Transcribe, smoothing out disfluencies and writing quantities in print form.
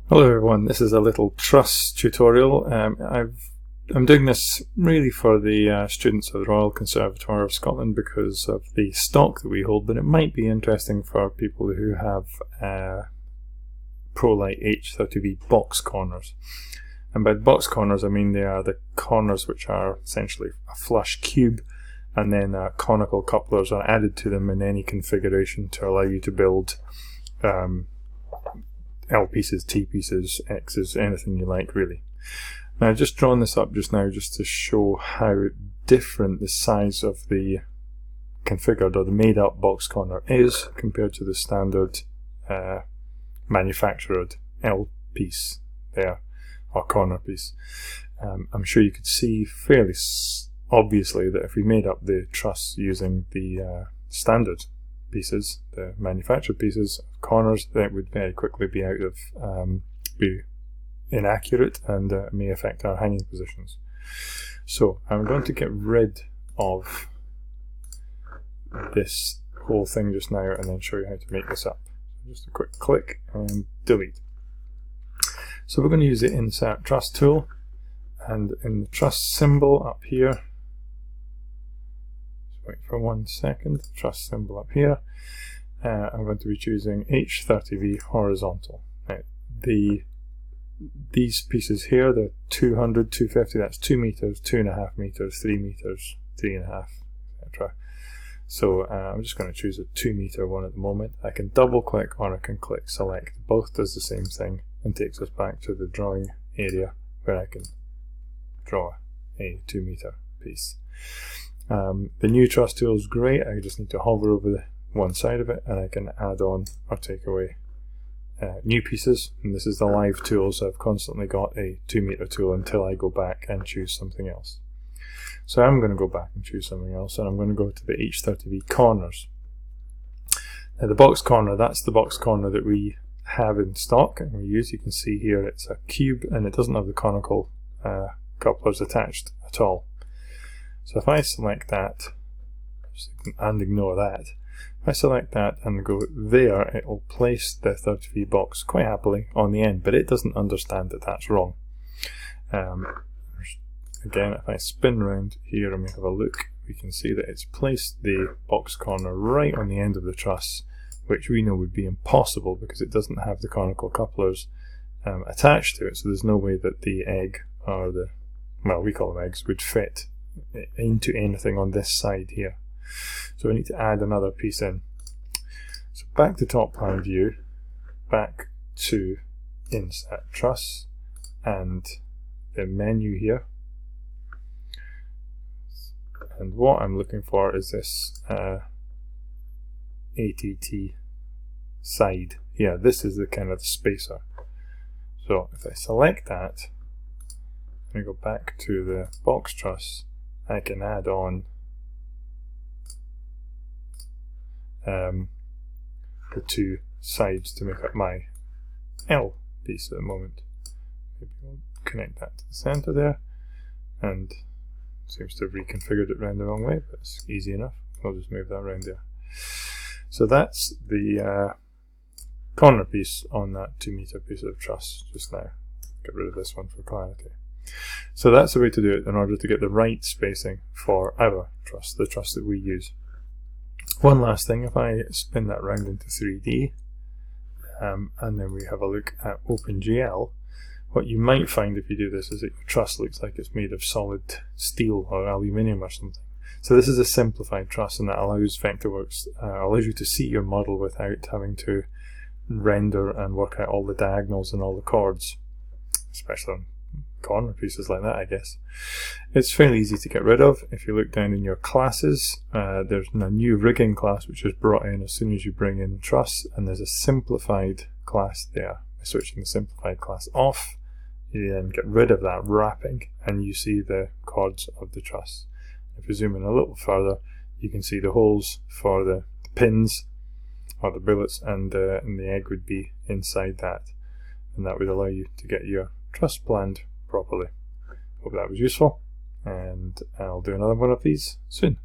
Hello everyone, this is a little truss tutorial. I'm doing this really for the students of the Royal Conservatoire of Scotland because of the stock that we hold, but it might be interesting for people who have ProLite H30V box corners. And by box corners I mean they are the corners which are essentially a flush cube, and then conical couplers are added to them in any configuration to allow you to build L pieces, T pieces, X's, anything you like really. Now I've just drawn this up just now just to show how different the size of the configured or the made up box corner is compared to the standard manufactured L piece there, or corner piece. I'm sure you could see fairly obviously that if we made up the truss using the standard pieces, the manufactured pieces, corners, that would very quickly be out of be inaccurate and may affect our hanging positions. So I'm going to get rid of this whole thing just now and then show you how to make this up. Just a quick click and delete. So we're going to use the insert truss tool, and in the truss symbol up here, wait for 1 second, truss symbol up here, I'm going to be choosing H30V horizontal. Now, these pieces here, the 200, 250, that's 2 meters, 2.5 meters, 3 meters, 3.5, etc. So I'm just going to choose a 2 meter one at the moment. I can double click or I can click select. Both does the same thing and takes us back to the drawing area where I can draw a 2 meter piece. The new truss tool is great. I just need to hover over the one side of it and I can add on or take away new pieces, and this is the live tool, so I've constantly got a 2 meter tool until I go back and choose something else. So I'm going to go back and choose something else, and I'm going to go to the H30V corners. Now the box corner, that's the box corner that we have in stock and we use. You can see here it's a cube and it doesn't have the conical couplers attached at all. So if I select that and ignore that, if I select that and go there, it will place the 30V box quite happily on the end, but it doesn't understand that that's wrong. Again, if I spin around here and we have a look, we can see that it's placed the box corner right on the end of the truss, which we know would be impossible because it doesn't have the conical couplers attached to it, so there's no way that the egg, or the, well, we call them eggs, would fit into anything on this side here. So we need to add another piece in. So back to top plan view, back to insert truss and the menu here, and what I'm looking for is this ATT side. Yeah, this is the kind of spacer. So if I select that and go back to the box truss, I can add on the two sides to make up my L piece at the moment. Maybe we'll connect that to the center there, and seems to have reconfigured it round the wrong way, but it's easy enough. I'll just move that around there. So that's the corner piece on that 2 meter piece of truss just now. Get rid of this one for clarity. So that's the way to do it in order to get the right spacing for our truss, the truss that we use. One last thing, if I spin that round into 3D and then we have a look at OpenGL, what you might find if you do this is that your truss looks like it's made of solid steel or aluminium or something. So this is a simplified truss, and that allows Vectorworks, allows you to see your model without having to render and work out all the diagonals and all the chords, especially on corner pieces like that, I guess. It's fairly easy to get rid of. If you look down in your classes, there's a new rigging class which is brought in as soon as you bring in truss, and there's a simplified class there. By switching the simplified class off, you then get rid of that wrapping and you see the chords of the truss. If you zoom in a little further, you can see the holes for the pins or the billets, and the egg would be inside that, and that would allow you to get your truss planned properly. Hope that was useful, and I'll do another one of these soon.